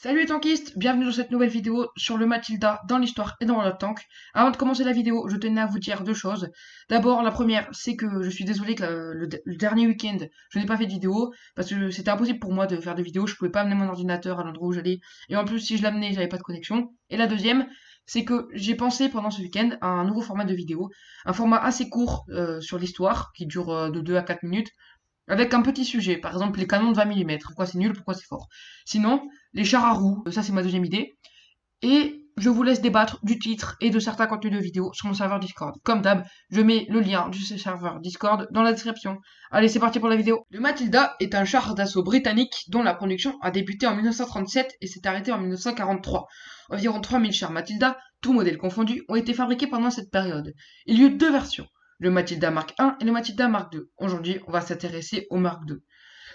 Salut les tankistes, bienvenue dans cette nouvelle vidéo sur le Matilda dans l'histoire et dans le tank. Avant de commencer la vidéo, je tenais à vous dire deux choses. D'abord, la première, c'est que je suis désolé que le dernier week-end, je n'ai pas fait de vidéo, parce que c'était impossible pour moi de faire des vidéos, je pouvais pas amener mon ordinateur à l'endroit où j'allais, et en plus, si je l'amenais, j'avais pas de connexion. Et la deuxième, c'est que j'ai pensé pendant ce week-end à un nouveau format de vidéo, un format assez court sur l'histoire, qui dure de 2 à 4 minutes, avec un petit sujet, par exemple les canons de 20 mm. Pourquoi c'est nul, pourquoi c'est fort. Sinon, les chars à roues, ça c'est ma deuxième idée. Et je vous laisse débattre du titre et de certains contenus de vidéo sur mon serveur Discord. Comme d'hab, je mets le lien de ce serveur Discord dans la description. Allez, c'est parti pour la vidéo. Le Matilda est un char d'assaut britannique dont la production a débuté en 1937 et s'est arrêtée en 1943. Environ 3000 chars Matilda, tous modèles confondus, ont été fabriqués pendant cette période. Il y eut deux versions, le Matilda Mark I et le Matilda Mark II. Aujourd'hui, on va s'intéresser au Mark II.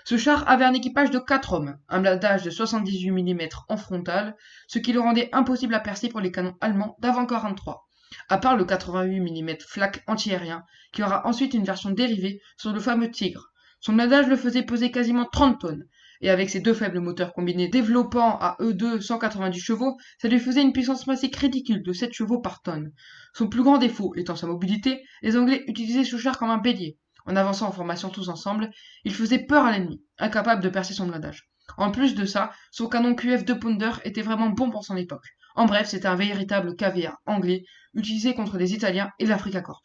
Ce char avait un équipage de 4 hommes, un blindage de 78 mm en frontal, ce qui le rendait impossible à percer pour les canons allemands d'avant 43, à part le 88 mm flak antiaérien, qui aura ensuite une version dérivée sur le fameux Tigre. Son blindage le faisait peser quasiment 30 tonnes, et avec ses deux faibles moteurs combinés développant à eux deux 190 chevaux, ça lui faisait une puissance massique ridicule de 7 chevaux par tonne. Son plus grand défaut étant sa mobilité, les Anglais utilisaient ce char comme un bélier. En avançant en formation tous ensemble, il faisait peur à l'ennemi, incapable de percer son blindage. En plus de ça, son canon QF 2 Pounder était vraiment bon pour son époque. En bref, c'était un véritable KV-1 anglais, utilisé contre les Italiens et l'Africa Corps.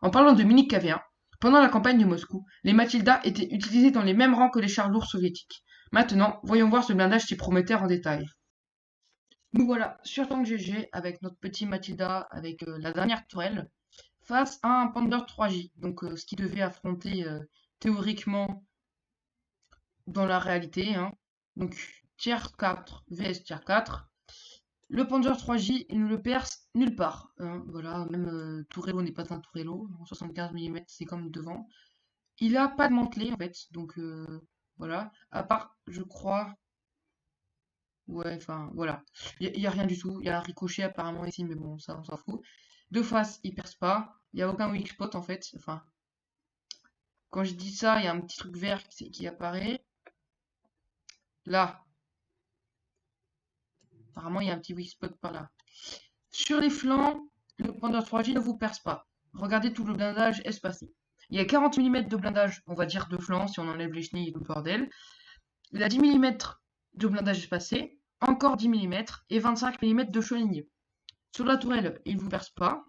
En parlant de mini KV-1, pendant la campagne de Moscou, les Matilda étaient utilisés dans les mêmes rangs que les chars lourds soviétiques. Maintenant, voyons voir ce blindage si prometteur en détail. Nous voilà sur Tank GG avec notre petit Matilda avec la dernière tourelle face à un Panther 3J, donc ce qui devait affronter théoriquement dans la réalité, hein. Donc tier 4 vs tier 4. Le Panzer 3J, il ne le perce nulle part, hein. Voilà, même Tourello n'est pas un Tourello, 75 mm c'est comme devant. Il a pas de mantelet en fait, donc voilà, à part, je crois, ouais, enfin voilà, y a rien du tout, il y a un ricochet apparemment ici, mais bon, ça on s'en fout. De face, il perce pas, il y a aucun weak spot en fait, enfin, quand je dis ça, il y a un petit truc vert qui apparaît. Là, apparemment, il y a un petit weak spot par là. Sur les flancs, le Panther 3J ne vous perce pas. Regardez tout le blindage espacé. Il y a 40 mm de blindage, on va dire, de flanc, si on enlève les chenilles et tout le bordel. Il y a 10 mm de blindage espacé, encore 10 mm et 25 mm de chenilles. Sur la tourelle, il ne vous perce pas.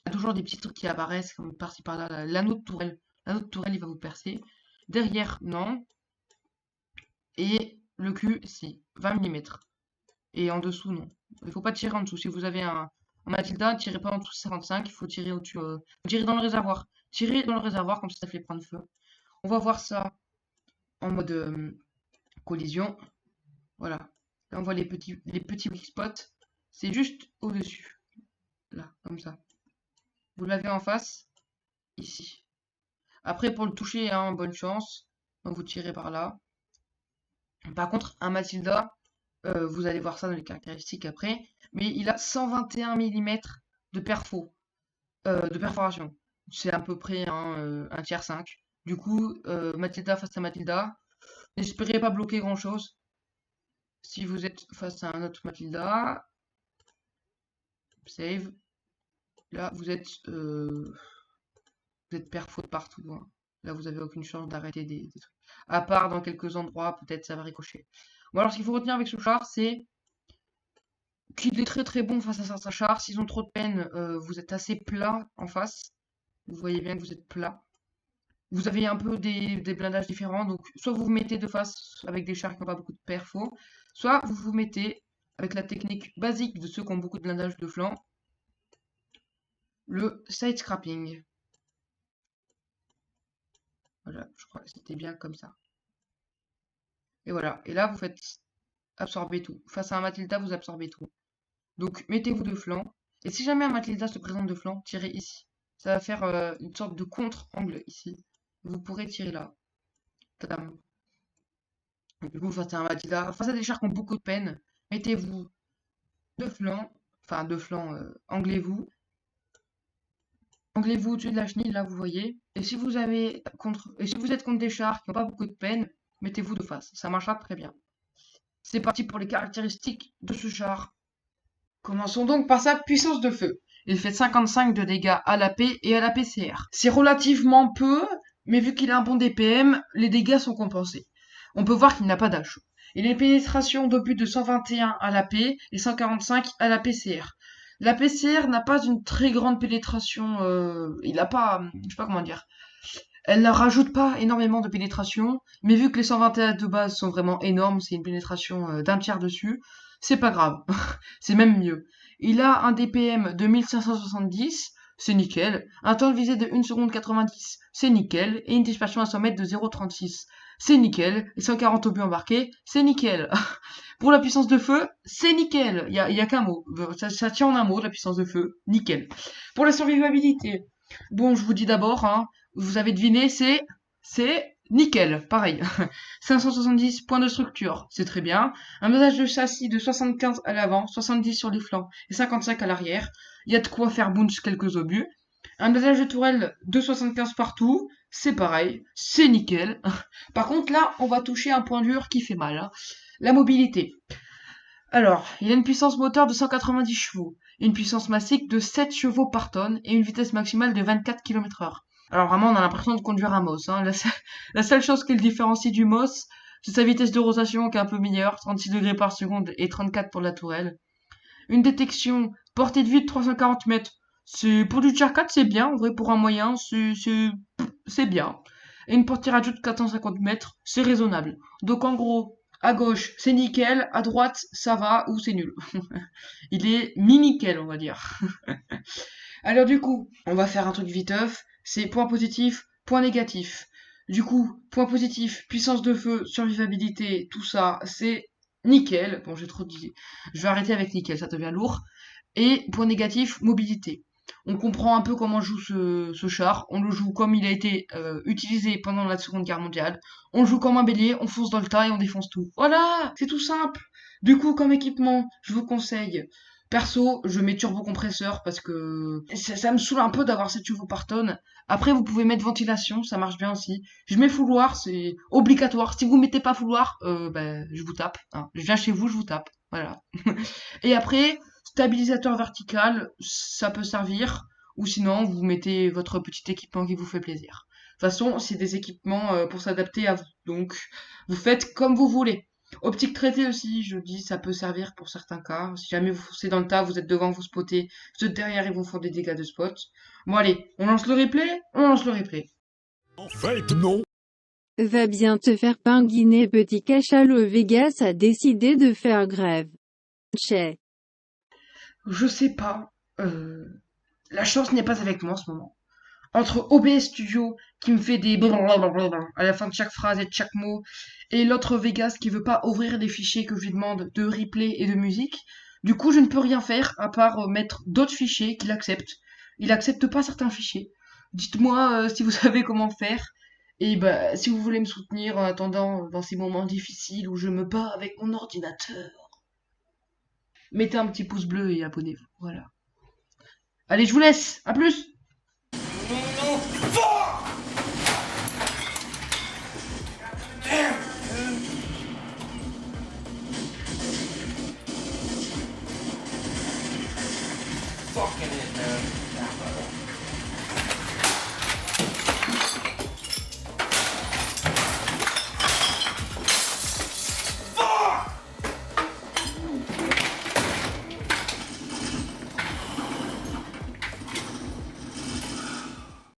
Il y a toujours des petits trucs qui apparaissent, comme par-ci par-là. L'anneau de tourelle. L'anneau de tourelle, il va vous percer. Derrière, non. Et le cul, si. 20 mm. Et en dessous, non. Il ne faut pas tirer en dessous. Si vous avez un Matilda, tirez pas en dessous de 55, il faut tirer au-dessus. Tirez dans le réservoir. Tirez dans le réservoir, comme ça fait prendre feu. On va voir ça en mode collision. Voilà. Là, on voit les petits weak spots. C'est juste au-dessus. Là, comme ça. Vous l'avez en face, ici. Après, pour le toucher, hein, bonne chance. Donc, vous tirez par là. Par contre, un Matilda, vous allez voir ça dans les caractéristiques après, mais il a 121 mm de de perforation. C'est à peu près un tiers 5. Du coup, Matilda face à Matilda, n'espérez pas bloquer grand chose. Si vous êtes face à un autre Matilda, save, là vous êtes perfo de partout, hein. Là vous avez aucune chance d'arrêter des trucs. À part dans quelques endroits, peut-être ça va ricocher. Bon, alors ce qu'il faut retenir avec ce char, c'est qu'il est très très bon face à certains chars. S'ils ont trop de peine, vous êtes assez plat en face. Vous voyez bien que vous êtes plat. Vous avez un peu des blindages différents. Donc, soit vous vous mettez de face avec des chars qui n'ont pas beaucoup de perfo, soit vous vous mettez avec la technique basique de ceux qui ont beaucoup de blindage de flanc, le side scrapping. Voilà, je crois que c'était bien comme ça. Et voilà. Et là, vous faites absorber tout. Face à un Matilda, vous absorbez tout. Donc, mettez-vous de flanc. Et si jamais un Matilda se présente de flanc, tirez ici. Ça va faire une sorte de contre-angle ici. Vous pourrez tirer là. Tadam. Du coup, face à un Matilda, face à des chars qui ont beaucoup de peine, mettez-vous de flanc. Enfin, de flanc, anglez-vous. Anglez-vous au-dessus de la chenille, là, vous voyez. Et si vous êtes contre des chars qui n'ont pas beaucoup de peine, mettez-vous de face. Ça marchera très bien. C'est parti pour les caractéristiques de ce char. Commençons donc par sa puissance de feu. Il fait 55 de dégâts à l'AP et à la PCR. C'est relativement peu, mais vu qu'il a un bon DPM, les dégâts sont compensés. On peut voir qu'il n'a pas d'âge. Il a une pénétration d'obus de 121 à l'AP et 145 à la PCR. La PCR n'a pas une très grande pénétration, il a pas, je sais pas comment dire. Elle ne rajoute pas énormément de pénétration, mais vu que les 121 de base sont vraiment énormes, c'est une pénétration d'un tiers dessus, c'est pas grave, c'est même mieux. Il a un DPM de 1570, c'est nickel, un temps de visée de 1 seconde 90, c'est nickel, et une dispersion à 100 mètres de 0,36, c'est nickel, et 140 obus embarqués, c'est nickel. Pour la puissance de feu, c'est nickel, y a qu'un mot, ça tient en un mot, la puissance de feu, nickel. Pour la survivabilité, bon, je vous dis d'abord, hein, vous avez deviné, c'est nickel, pareil. 570 points de structure, c'est très bien. Un dosage de châssis de 75 à l'avant, 70 sur les flancs et 55 à l'arrière. Il y a de quoi faire bounce quelques obus. Un dosage de tourelle de 75 partout, c'est pareil, c'est nickel. Par contre, là, on va toucher un point dur qui fait mal, hein. La mobilité. Alors, il a une puissance moteur de 190 chevaux, une puissance massique de 7 chevaux par tonne et une vitesse maximale de 24 km/h. Alors vraiment, on a l'impression de conduire un Moss, hein. La seule chose qui le différencie du Moss, c'est sa vitesse de rotation qui est un peu meilleure, 36 degrés par seconde et 34 pour la tourelle. Une détection, portée de vue de 340 mètres. C'est, pour du Tier 4, c'est bien. En vrai, pour un moyen, c'est bien. Et une portée radio de 450 mètres, c'est raisonnable. Donc en gros, à gauche, c'est nickel. À droite, ça va ou c'est nul. Il est mi-nickel, on va dire. Alors du coup, on va faire un truc viteuf. C'est point positif, point négatif. Du coup, point positif, puissance de feu, survivabilité, tout ça, c'est nickel. Bon, j'ai trop dit. Je vais arrêter avec nickel, ça devient lourd. Et point négatif, mobilité. On comprend un peu comment joue ce char. On le joue comme il a été utilisé pendant la Seconde Guerre mondiale. On joue comme un bélier, on fonce dans le tas et on défonce tout. Voilà, c'est tout simple. Du coup, comme équipement, je vous conseille. Perso, je mets turbocompresseur parce que ça me saoule un peu d'avoir 7 chevaux par tonne. Après, vous pouvez mettre ventilation, ça marche bien aussi. Je mets fouloir, c'est obligatoire. Si vous mettez pas fouloir, ben, je vous tape, hein. Je viens chez vous, je vous tape. Voilà. Et après, stabilisateur vertical, ça peut servir. Ou sinon, vous mettez votre petit équipement qui vous fait plaisir. De toute façon, c'est des équipements pour s'adapter à vous. Donc, vous faites comme vous voulez. Optique traitée aussi, je dis, ça peut servir pour certains cas. Si jamais vous foncez dans le tas, vous êtes devant, vous spottez, vous êtes derrière et vous font des dégâts de spot. Bon allez, on lance le replay. On lance le replay. En fait, non. Va bien te faire pinguiner, petit cachalot. Vegas a décidé de faire grève. Chez. Je sais pas. La chance n'est pas avec moi en ce moment. Entre OBS Studio qui me fait des blablabla à la fin de chaque phrase et de chaque mot, et l'autre Vegas qui veut pas ouvrir les fichiers que je lui demande de replay et de musique, du coup je ne peux rien faire à part mettre d'autres fichiers qu'il accepte. Il accepte pas certains fichiers. Dites-moi si vous savez comment faire. Et bah si vous voulez me soutenir en attendant dans ces moments difficiles où je me bats avec mon ordinateur, mettez un petit pouce bleu et abonnez-vous. Voilà. Allez, je vous laisse. À plus. Fucking it, man.